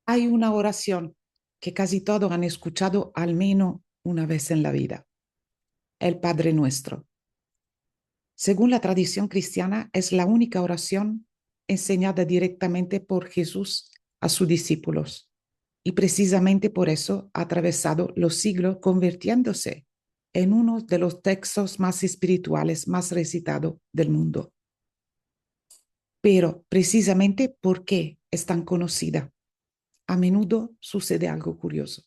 Hay una oración que casi todos han escuchado al menos una vez en la vida, el Padre Nuestro. Según la tradición cristiana, es la única oración enseñada directamente por Jesús a sus discípulos y precisamente por eso ha atravesado los siglos convirtiéndose en uno de los textos más espirituales más recitados del mundo. Pero precisamente ¿por qué es tan conocida? A menudo sucede algo curioso.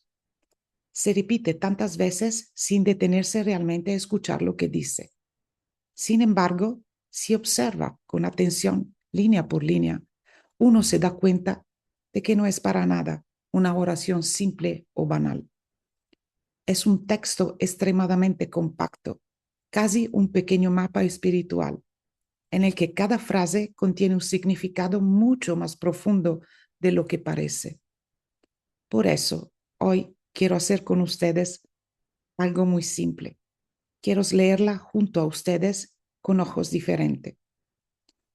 Se repite tantas veces sin detenerse realmente a escuchar lo que dice. Sin embargo, si observa con atención, línea por línea, uno se da cuenta de que no es para nada una oración simple o banal. Es un texto extremadamente compacto, casi un pequeño mapa espiritual, en el que cada frase contiene un significado mucho más profundo de lo que parece. Por eso, hoy quiero hacer con ustedes algo muy simple. Quiero leerla junto a ustedes con ojos diferentes.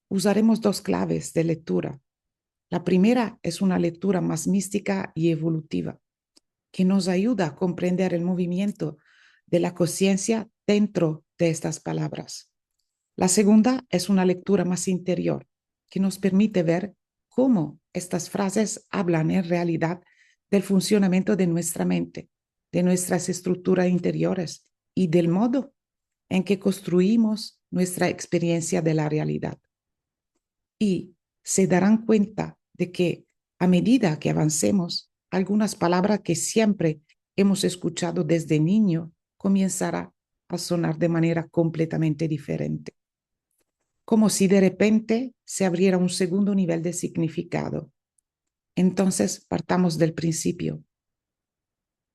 Usaremos dos claves de lectura. La primera es una lectura más mística y evolutiva, que nos ayuda a comprender el movimiento de la conciencia dentro de estas palabras. La segunda es una lectura más interior, que nos permite ver cómo estas frases hablan en realidad del funcionamiento de nuestra mente, de nuestras estructuras interiores y del modo en que construimos nuestra experiencia de la realidad. Y se darán cuenta de que a medida que avancemos, algunas palabras que siempre hemos escuchado desde niño comenzarán a sonar de manera completamente diferente, como si de repente se abriera un segundo nivel de significado. Entonces, partamos del principio.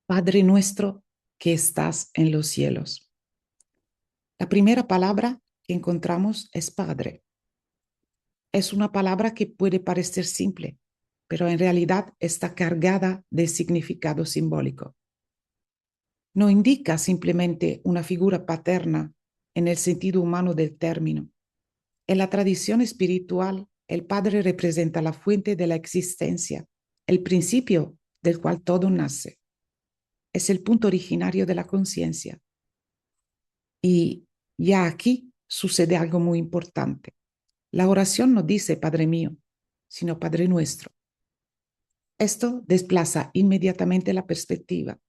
Padre nuestro que estás en los cielos. La primera palabra que encontramos es Padre. Es una palabra que puede parecer simple, pero en realidad está cargada de significado simbólico. No indica simplemente una figura paterna en el sentido humano del término. En la tradición espiritual, el Padre representa la fuente de la existencia, el principio del cual todo nace. Es el punto originario de la conciencia. Y ya aquí sucede algo muy importante. La oración no dice Padre mío, sino Padre nuestro. Esto desplaza inmediatamente la perspectiva.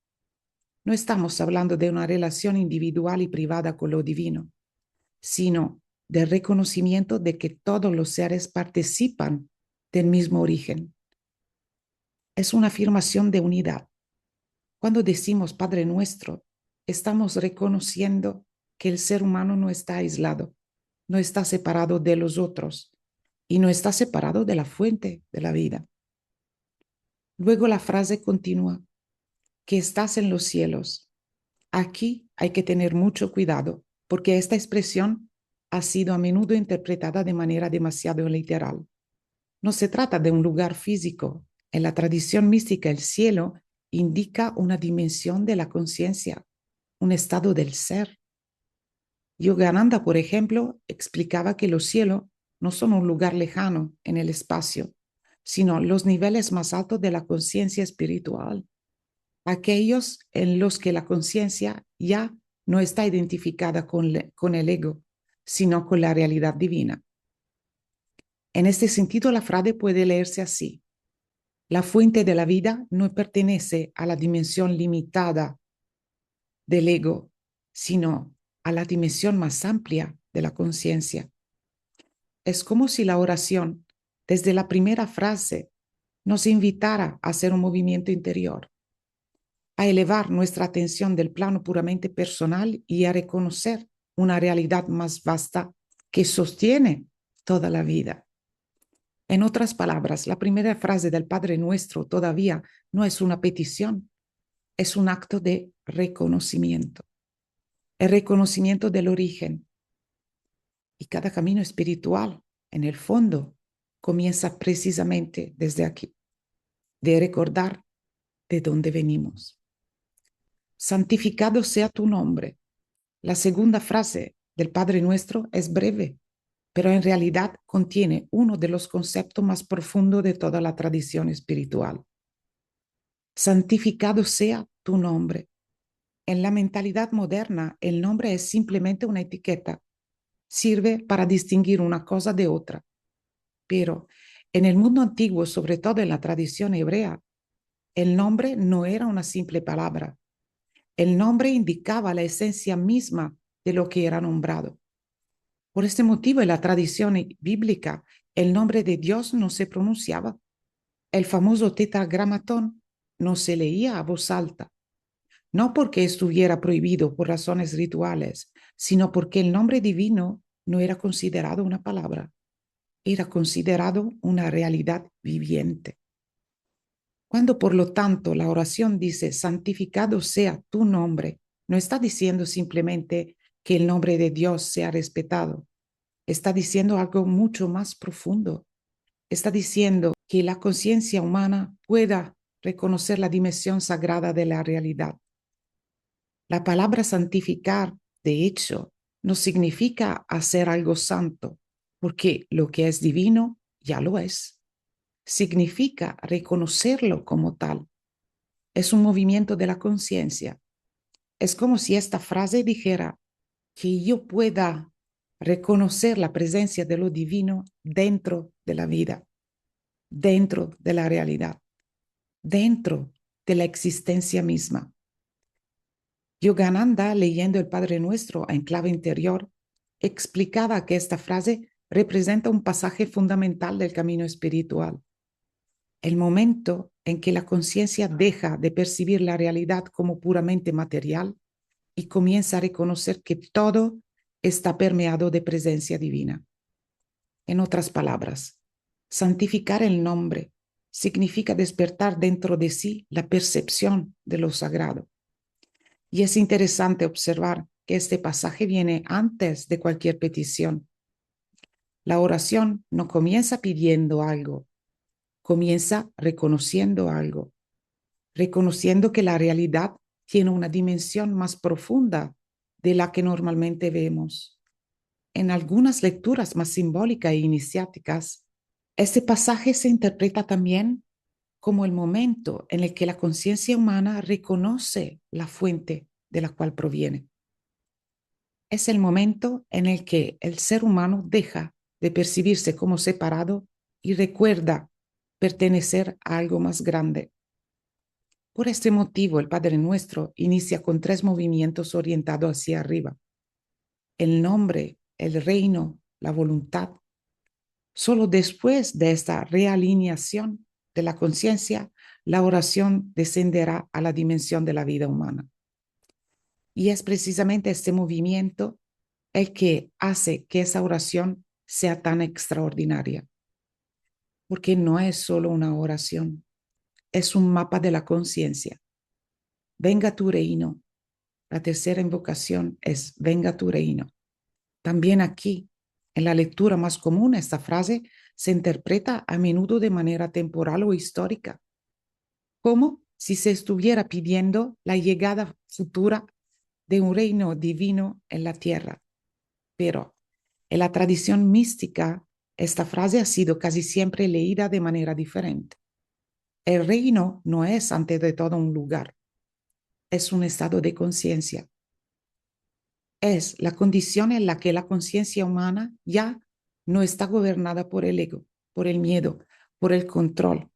No estamos hablando de una relación individual y privada con lo divino, sino del reconocimiento de que todos los seres participan del mismo origen. Es una afirmación de unidad. Cuando decimos Padre nuestro, estamos reconociendo que el ser humano no está aislado, no está separado de los otros y no está separado de la fuente de la vida. Luego la frase continúa, que estás en los cielos. Aquí hay que tener mucho cuidado porque esta expresión ha sido a menudo interpretada de manera demasiado literal. No se trata de un lugar físico. En la tradición mística, el cielo indica una dimensión de la conciencia, un estado del ser. Yogananda, por ejemplo, explicaba que los cielos no son un lugar lejano en el espacio, sino los niveles más altos de la conciencia espiritual, aquellos en los que la conciencia ya no está identificada con el ego, sino con la realidad divina. En este sentido, la frase puede leerse así. La fuente de la vida no pertenece a la dimensión limitada del ego, sino a la dimensión más amplia de la conciencia. Es como si la oración, desde la primera frase, nos invitara a hacer un movimiento interior, a elevar nuestra atención del plano puramente personal y a reconocer una realidad más vasta que sostiene toda la vida. En otras palabras, la primera frase del Padre Nuestro todavía no es una petición, es un acto de reconocimiento, el reconocimiento del origen. Y cada camino espiritual, en el fondo, comienza precisamente desde aquí, de recordar de dónde venimos. Santificado sea tu nombre. La segunda frase del Padre Nuestro es breve, pero en realidad contiene uno de los conceptos más profundos de toda la tradición espiritual. Santificado sea tu nombre. En la mentalidad moderna, el nombre es simplemente una etiqueta. Sirve para distinguir una cosa de otra. Pero en el mundo antiguo, sobre todo en la tradición hebrea, el nombre no era una simple palabra. El nombre indicaba la esencia misma de lo que era nombrado. Por este motivo, en la tradición bíblica, el nombre de Dios no se pronunciaba. El famoso tetragramatón no se leía a voz alta, no porque estuviera prohibido por razones rituales, sino porque el nombre divino no era considerado una palabra, era considerado una realidad viviente. Cuando, por lo tanto, la oración dice, santificado sea tu nombre, no está diciendo simplemente que el nombre de Dios sea respetado, está diciendo algo mucho más profundo. Está diciendo que la conciencia humana pueda reconocer la dimensión sagrada de la realidad. La palabra santificar, de hecho, no significa hacer algo santo, porque lo que es divino ya lo es. Significa reconocerlo como tal. Es un movimiento de la conciencia. Es como si esta frase dijera que yo pueda reconocer la presencia de lo divino dentro de la vida, dentro de la realidad, dentro de la existencia misma. Yogananda, leyendo el Padre Nuestro en clave interior, explicaba que esta frase representa un pasaje fundamental del camino espiritual. El momento en que la conciencia deja de percibir la realidad como puramente material y comienza a reconocer que todo está permeado de presencia divina. En otras palabras, santificar el nombre significa despertar dentro de sí la percepción de lo sagrado. Y es interesante observar que este pasaje viene antes de cualquier petición. La oración no comienza pidiendo algo, comienza reconociendo algo, reconociendo que la realidad tiene una dimensión más profunda de la que normalmente vemos. En algunas lecturas más simbólicas e iniciáticas, este pasaje se interpreta también como el momento en el que la conciencia humana reconoce la fuente de la cual proviene. Es el momento en el que el ser humano deja de percibirse como separado y recuerda pertenecer a algo más grande. Por este motivo, el Padre Nuestro inicia con 3 movimientos orientados hacia arriba: el nombre, el reino, la voluntad. Solo después de esta realineación de la conciencia, la oración descenderá a la dimensión de la vida humana. Y es precisamente este movimiento el que hace que esa oración sea tan extraordinaria, porque no es solo una oración, es un mapa de la conciencia. Venga tu reino. La tercera invocación es venga tu reino. También aquí, en la lectura más común, esta frase se interpreta a menudo de manera temporal o histórica, como si se estuviera pidiendo la llegada futura de un reino divino en la tierra. Pero en la tradición mística, esta frase ha sido casi siempre leída de manera diferente. El reino no es ante de todo un lugar, es un estado de conciencia. Es la condición en la que la conciencia humana ya no está gobernada por el ego, por el miedo, por el control,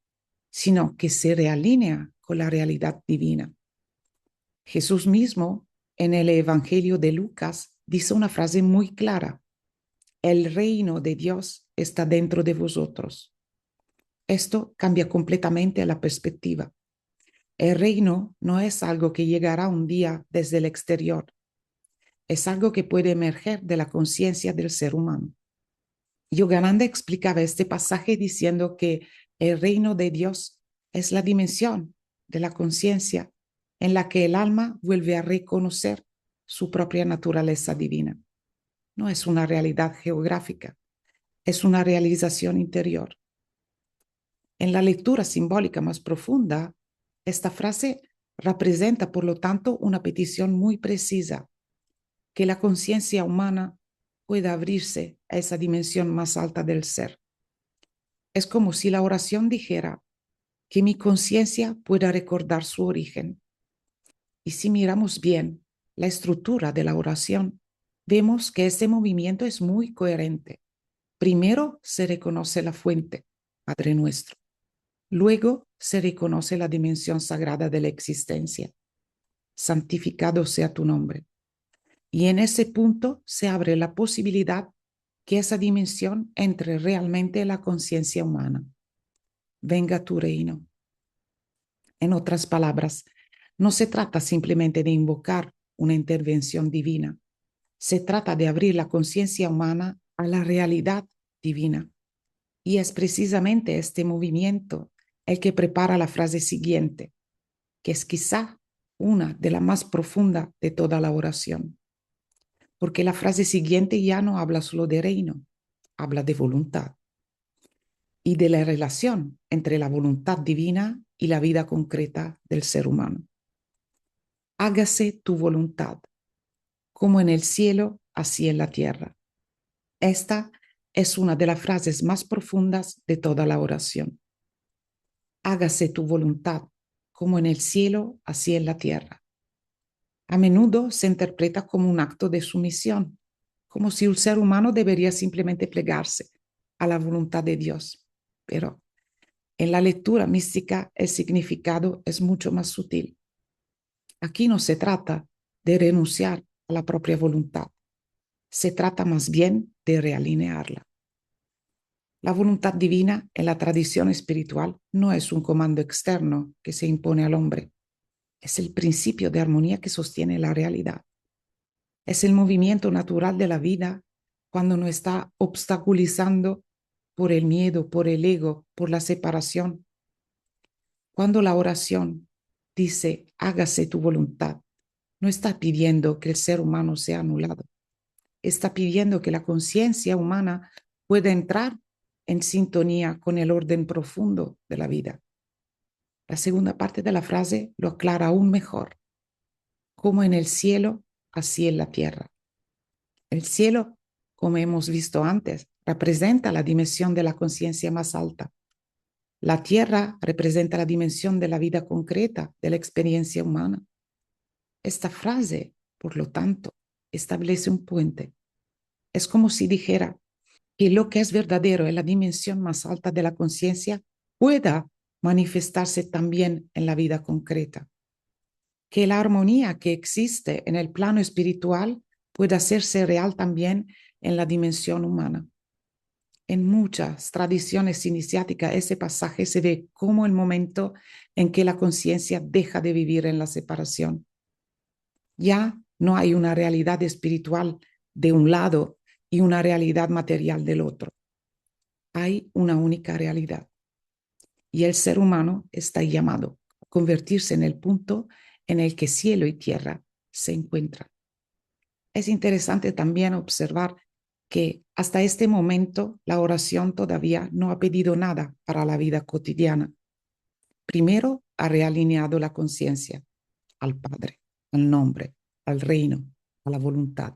sino que se realinea con la realidad divina. Jesús mismo, en el Evangelio de Lucas, dice una frase muy clara: el reino de Dios está dentro de vosotros. Esto cambia completamente la perspectiva. El reino no es algo que llegará un día desde el exterior, es algo que puede emerger de la conciencia del ser humano. Yogananda explicaba este pasaje diciendo que el reino de Dios es la dimensión de la conciencia en la que el alma vuelve a reconocer su propia naturaleza divina. No es una realidad geográfica, es una realización interior. En la lectura simbólica más profunda, esta frase representa, por lo tanto, una petición muy precisa: que la conciencia humana pueda abrirse a esa dimensión más alta del ser. Es como si la oración dijera: que mi conciencia pueda recordar su origen. Y si miramos bien la estructura de la oración, vemos que este movimiento es muy coherente. Primero se reconoce la fuente, Padre nuestro. Luego se reconoce la dimensión sagrada de la existencia. Santificado sea tu nombre. Y en ese punto se abre la posibilidad que esa dimensión entre realmente en la conciencia humana. Venga tu reino. En otras palabras, no se trata simplemente de invocar una intervención divina. Se trata de abrir la conciencia humana a la realidad divina. Y es precisamente este movimiento el que prepara la frase siguiente, que es quizá una de las más profundas de toda la oración. Porque la frase siguiente ya no habla solo de reino, habla de voluntad y de la relación entre la voluntad divina y la vida concreta del ser humano. Hágase tu voluntad, como en el cielo, así en la tierra. Esta es una de las frases más profundas de toda la oración. Hágase tu voluntad, como en el cielo, así en la tierra. A menudo se interpreta como un acto de sumisión, como si el ser humano debería simplemente plegarse a la voluntad de Dios. Pero en la lectura mística el significado es mucho más sutil. Aquí no se trata de renunciar a la propia voluntad, se trata más bien de realinearla. La voluntad divina en la tradición espiritual no es un comando externo que se impone al hombre, es el principio de armonía que sostiene la realidad. Es el movimiento natural de la vida cuando no está obstaculizando por el miedo, por el ego, por la separación. Cuando la oración dice, hágase tu voluntad, no está pidiendo que el ser humano sea anulado, está pidiendo que la conciencia humana pueda entrar en sintonía con el orden profundo de la vida. La segunda parte de la frase lo aclara aún mejor, como en el cielo, así en la tierra. El cielo, como hemos visto antes, representa la dimensión de la conciencia más alta. La tierra representa la dimensión de la vida concreta, de la experiencia humana. Esta frase, por lo tanto, establece un puente. Es como si dijera que lo que es verdadero en la dimensión más alta de la conciencia pueda manifestarse también en la vida concreta. Que la armonía que existe en el plano espiritual pueda hacerse real también en la dimensión humana. En muchas tradiciones iniciáticas ese pasaje se ve como el momento en que la conciencia deja de vivir en la separación. Ya no hay una realidad espiritual de un lado y una realidad material del otro. Hay una única realidad. Y el ser humano está llamado a convertirse en el punto en el que cielo y tierra se encuentran. Es interesante también observar que hasta este momento la oración todavía no ha pedido nada para la vida cotidiana. Primero ha realineado la conciencia al Padre, al nombre, al reino, a la voluntad.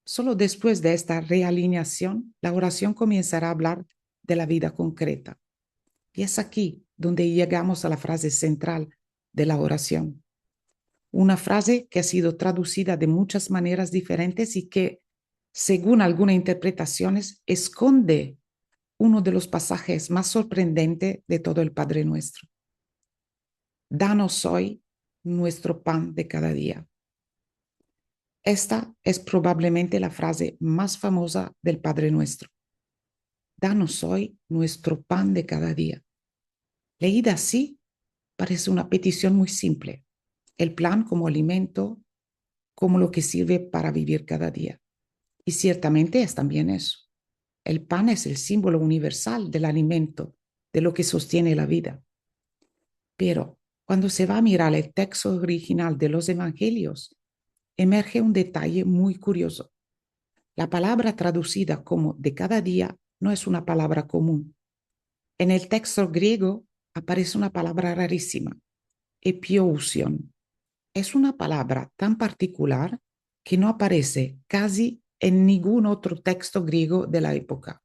Solo después de esta realineación, la oración comenzará a hablar de la vida concreta. Y es aquí donde llegamos a la frase central de la oración. Una frase que ha sido traducida de muchas maneras diferentes y que, según algunas interpretaciones, esconde uno de los pasajes más sorprendentes de todo el Padre Nuestro. Danos hoy nuestro pan de cada día. Esta es probablemente la frase más famosa del Padre Nuestro. Danos hoy nuestro pan de cada día. Leída así, parece una petición muy simple. El plan como alimento, como lo que sirve para vivir cada día. Y ciertamente es también eso. El pan es el símbolo universal del alimento, de lo que sostiene la vida. Pero cuando se va a mirar el texto original de los evangelios, emerge un detalle muy curioso. La palabra traducida como de cada día no es una palabra común. En el texto griego aparece una palabra rarísima, epiousion. Es una palabra tan particular que no aparece casi en ningún otro texto griego de la época.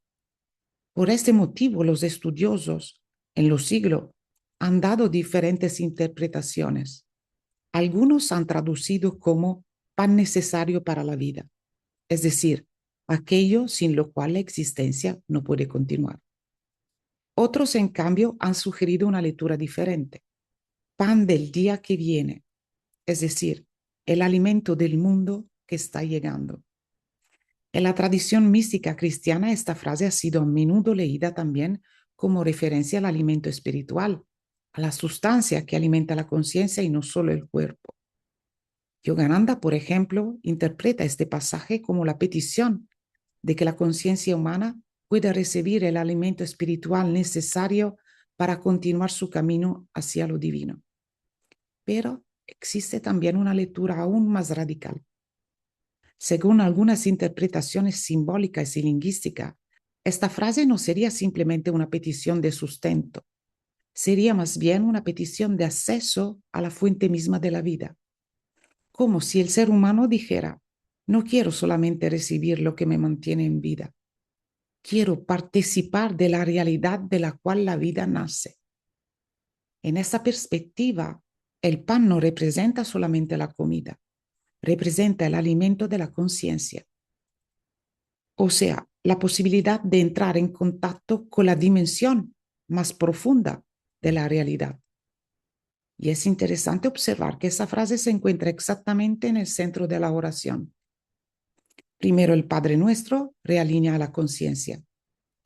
Por este motivo, los estudiosos en los siglos han dado diferentes interpretaciones. Algunos han traducido como pan necesario para la vida, es decir, aquello sin lo cual la existencia no puede continuar. Otros, en cambio, han sugerido una lectura diferente, pan del día que viene, es decir, el alimento del mundo que está llegando. En la tradición mística cristiana, esta frase ha sido a menudo leída también como referencia al alimento espiritual, a la sustancia que alimenta la conciencia y no solo el cuerpo. Yogananda, por ejemplo, interpreta este pasaje como la petición de que la conciencia humana pueda recibir el alimento espiritual necesario para continuar su camino hacia lo divino. Pero existe también una lectura aún más radical. Según algunas interpretaciones simbólicas y lingüísticas, esta frase no sería simplemente una petición de sustento, sería más bien una petición de acceso a la fuente misma de la vida, como si el ser humano dijera: no quiero solamente recibir lo que me mantiene en vida, quiero participar de la realidad de la cual la vida nace. En esa perspectiva, el pan no representa solamente la comida, representa el alimento de la conciencia, o sea, la posibilidad de entrar en contacto con la dimensión más profunda de la realidad. Y es interesante observar que esa frase se encuentra exactamente en el centro de la oración. Primero, el Padre Nuestro realinea la conciencia,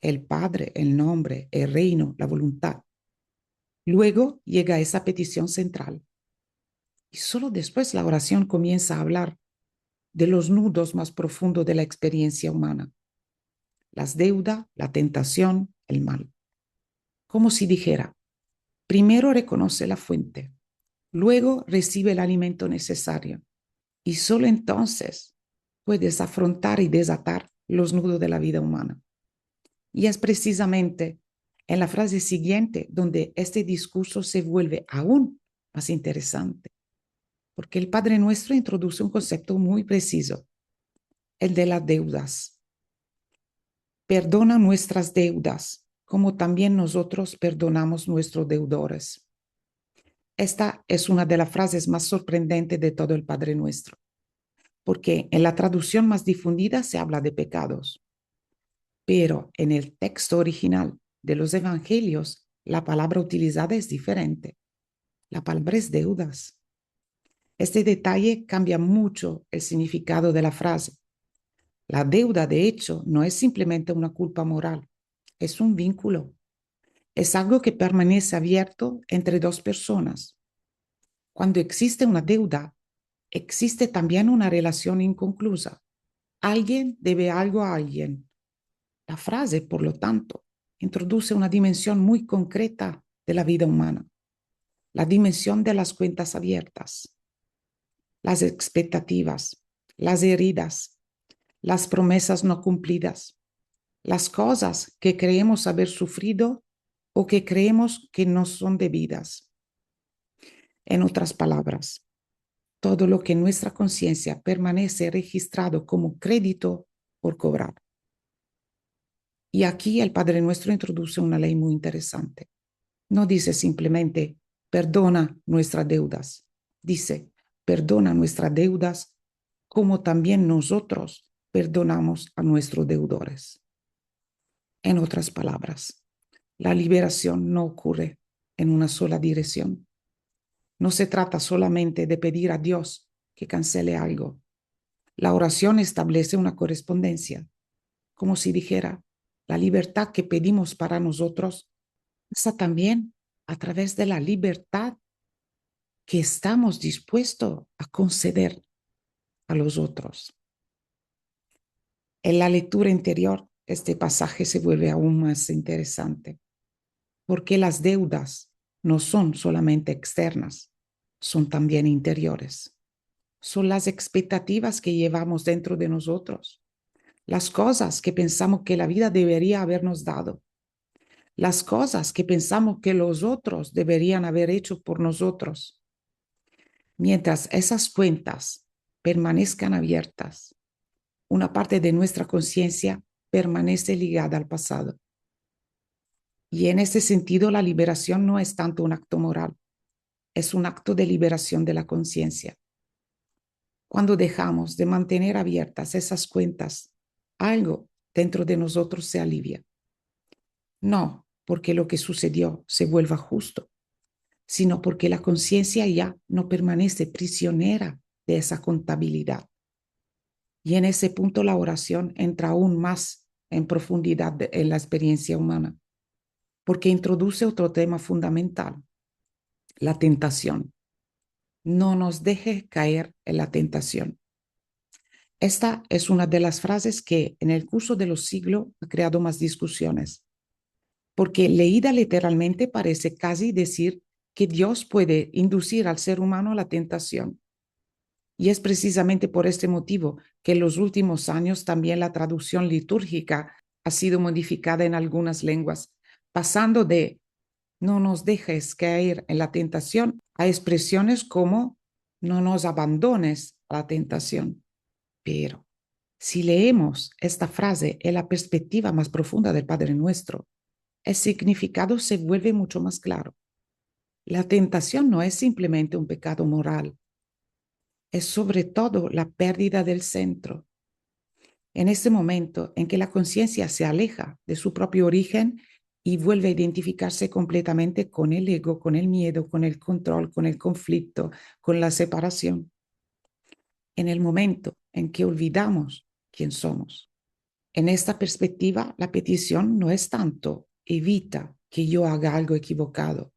el Padre, el nombre, el reino, la voluntad. Luego llega esa petición central. Y solo después la oración comienza a hablar de los nudos más profundos de la experiencia humana: las deudas, la tentación, el mal. Como si dijera: primero reconoce la fuente, luego recibe el alimento necesario y solo entonces puedes afrontar y desatar los nudos de la vida humana. Y es precisamente en la frase siguiente donde este discurso se vuelve aún más interesante, porque el Padre Nuestro introduce un concepto muy preciso, el de las deudas. Perdona nuestras deudas, como también nosotros perdonamos nuestros deudores. Esta es una de las frases más sorprendentes de todo el Padre Nuestro, porque en la traducción más difundida se habla de pecados, pero en el texto original de los evangelios la palabra utilizada es diferente. La palabra es deudas. Este detalle cambia mucho el significado de la frase. La deuda, de hecho, no es simplemente una culpa moral, es un vínculo. Es algo que permanece abierto entre dos personas. Cuando existe una deuda, existe también una relación inconclusa. Alguien debe algo a alguien. La frase, por lo tanto, introduce una dimensión muy concreta de la vida humana, la dimensión de las cuentas abiertas, las expectativas, las heridas, las promesas no cumplidas, las cosas que creemos haber sufrido o que creemos que no son debidas. En otras palabras, todo lo que en nuestra conciencia permanece registrado como crédito por cobrar. Y aquí el Padre Nuestro introduce una ley muy interesante. No dice simplemente perdona nuestras deudas, dice perdona nuestras deudas como también nosotros perdonamos a nuestros deudores. En otras palabras, la liberación no ocurre en una sola dirección. No se trata solamente de pedir a Dios que cancele algo. La oración establece una correspondencia, como si dijera: la libertad que pedimos para nosotros pasa también a través de la libertad que estamos dispuestos a conceder a los otros. En la lectura interior, este pasaje se vuelve aún más interesante, porque las deudas no son solamente externas, son también interiores. Son las expectativas que llevamos dentro de nosotros, las cosas que pensamos que la vida debería habernos dado, las cosas que pensamos que los otros deberían haber hecho por nosotros. Mientras esas cuentas permanezcan abiertas, una parte de nuestra conciencia permanece ligada al pasado. Y en ese sentido, la liberación no es tanto un acto moral, es un acto de liberación de la conciencia. Cuando dejamos de mantener abiertas esas cuentas, algo dentro de nosotros se alivia. No porque lo que sucedió se vuelva justo, sino porque la conciencia ya no permanece prisionera de esa contabilidad. Y en ese punto la oración entra aún más en profundidad en la experiencia humana, porque introduce otro tema fundamental, la tentación. No nos deje caer en la tentación. Esta es una de las frases que en el curso de los siglos ha creado más discusiones, porque leída literalmente parece casi decir que Dios puede inducir al ser humano a la tentación. Y es precisamente por este motivo que en los últimos años también la traducción litúrgica ha sido modificada en algunas lenguas, pasando de no nos dejes caer en la tentación a expresiones como no nos abandones a la tentación. Pero si leemos esta frase en la perspectiva más profunda del Padre Nuestro, el significado se vuelve mucho más claro. La tentación no es simplemente un pecado moral, es sobre todo la pérdida del centro. En este momento en que la conciencia se aleja de su propio origen y vuelve a identificarse completamente con el ego, con el miedo, con el control, con el conflicto, con la separación. En el momento en que olvidamos quién somos. En esta perspectiva, la petición no es tanto evita que yo haga algo equivocado.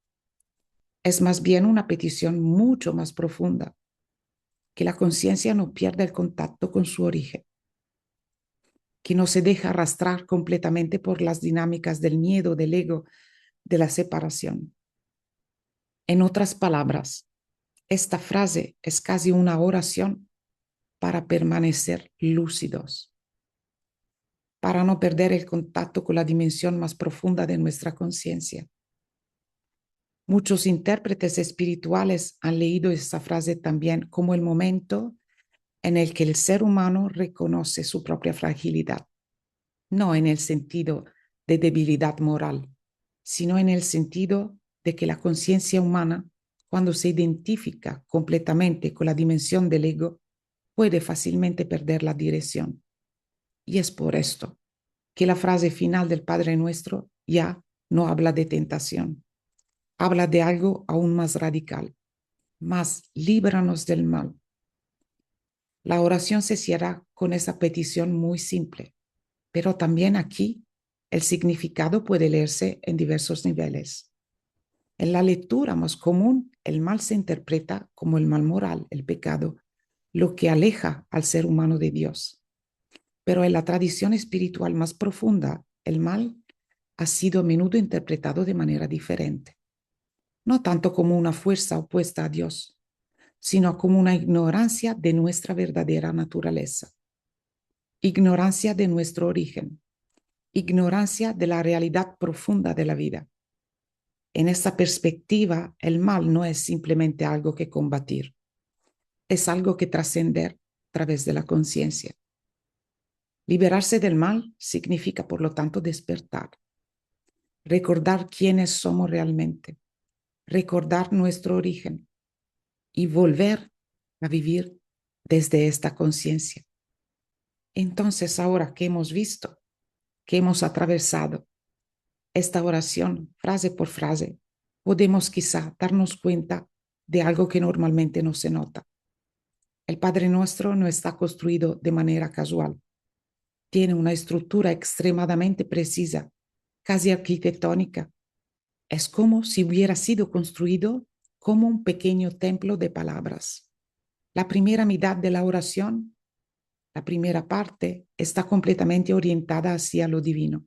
Es más bien una petición mucho más profunda, que la conciencia no pierda el contacto con su origen, que no se deja arrastrar completamente por las dinámicas del miedo, del ego, de la separación. En otras palabras, esta frase es casi una oración para permanecer lúcidos, para no perder el contacto con la dimensión más profunda de nuestra conciencia. Muchos intérpretes espirituales han leído esta frase también como el momento en el que el ser humano reconoce su propia fragilidad, no en el sentido de debilidad moral, sino en el sentido de que la conciencia humana, cuando se identifica completamente con la dimensión del ego, puede fácilmente perder la dirección. Y es por esto que la frase final del Padre Nuestro ya no habla de tentación, habla de algo aún más radical, más líbranos del mal. La oración se cierra con esa petición muy simple, pero también aquí el significado puede leerse en diversos niveles. En la lectura más común, el mal se interpreta como el mal moral, el pecado, lo que aleja al ser humano de Dios. Pero en la tradición espiritual más profunda, el mal ha sido a menudo interpretado de manera diferente, no tanto como una fuerza opuesta a Dios, sino como una ignorancia de nuestra verdadera naturaleza, ignorancia de nuestro origen, ignorancia de la realidad profunda de la vida. En esta perspectiva, el mal no es simplemente algo que combatir, es algo que trascender a través de la conciencia. Liberarse del mal significa, por lo tanto, despertar, recordar quiénes somos realmente, recordar nuestro origen y volver a vivir desde esta conciencia. Entonces, ahora que hemos visto, que hemos atravesado esta oración frase por frase, podemos quizá darnos cuenta de algo que normalmente no se nota. El Padre Nuestro no está construido de manera casual. Tiene una estructura extremadamente precisa, casi arquitectónica. Es como si hubiera sido construido como un pequeño templo de palabras. La primera mitad de la oración, la primera parte, está completamente orientada hacia lo divino.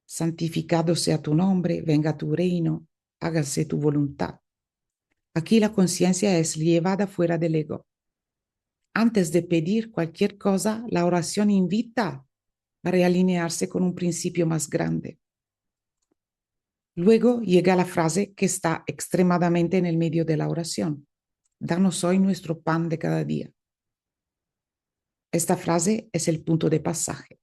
Santificado sea tu nombre, venga tu reino, hágase tu voluntad. Aquí la conciencia es llevada fuera del ego. Antes de pedir cualquier cosa, la oración invita a realinearse con un principio más grande. Luego llega la frase que está extremadamente en el medio de la oración. Danos hoy nuestro pan de cada día. Esta frase es el punto de pasaje.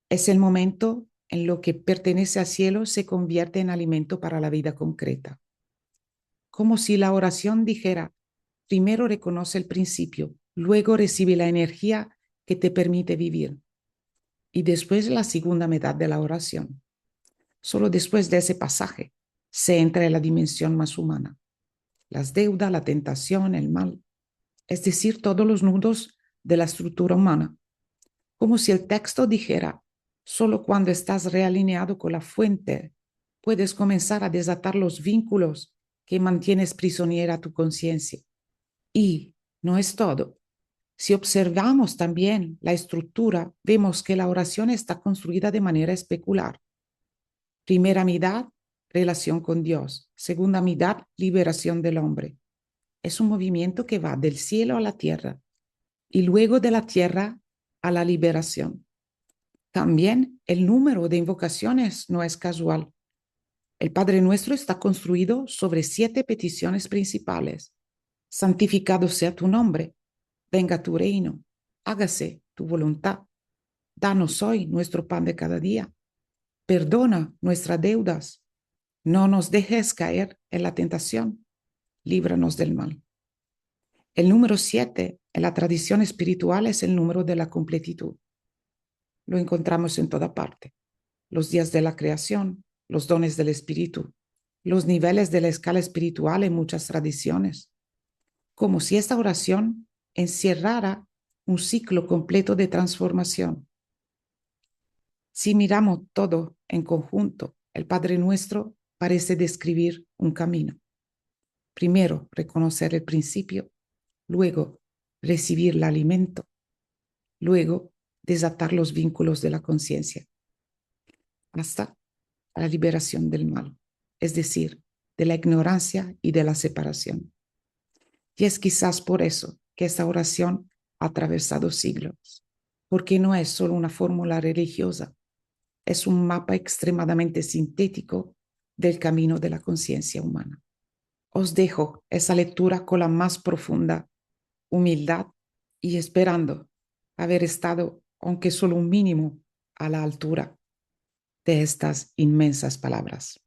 Es el momento en lo que pertenece al cielo se convierte en alimento para la vida concreta. Como si la oración dijera, primero reconoce el principio, luego recibe la energía que te permite vivir, y después la segunda mitad de la oración. Solo después de ese pasaje se entra en la dimensión más humana, las deudas, la tentación, el mal, es decir, todos los nudos de la estructura humana, como si el texto dijera, solo cuando estás realineado con la fuente puedes comenzar a desatar los vínculos que mantienes prisonera tu conciencia. Y no es todo. Si observamos también la estructura, vemos que la oración está construida de manera especular. Primera mitad, relación con Dios. Segunda mitad, liberación del hombre. Es un movimiento que va del cielo a la tierra y luego de la tierra a la liberación. También el número de invocaciones no es casual. El Padre Nuestro está construido sobre 7 peticiones principales. Santificado sea tu nombre, venga tu reino, hágase tu voluntad. Danos hoy nuestro pan de cada día. Perdona nuestras deudas. No nos dejes caer en la tentación. Líbranos del mal. El número 7 en la tradición espiritual es el número de la completitud. Lo encontramos en toda parte. Los días de la creación, los dones del espíritu, los niveles de la escala espiritual en muchas tradiciones. Como si esta oración encerrara un ciclo completo de transformación. Si miramos todo en conjunto, el Padre Nuestro parece describir un camino. Primero, reconocer el principio, luego, recibir el alimento, luego, desatar los vínculos de la conciencia, hasta la liberación del mal, es decir, de la ignorancia y de la separación. Y es quizás por eso que esta oración ha atravesado siglos, porque no es solo una fórmula religiosa, es un mapa extremadamente sintético del camino de la conciencia humana. Os dejo esa lectura con la más profunda humildad y esperando haber estado, aunque solo un mínimo, a la altura de estas inmensas palabras.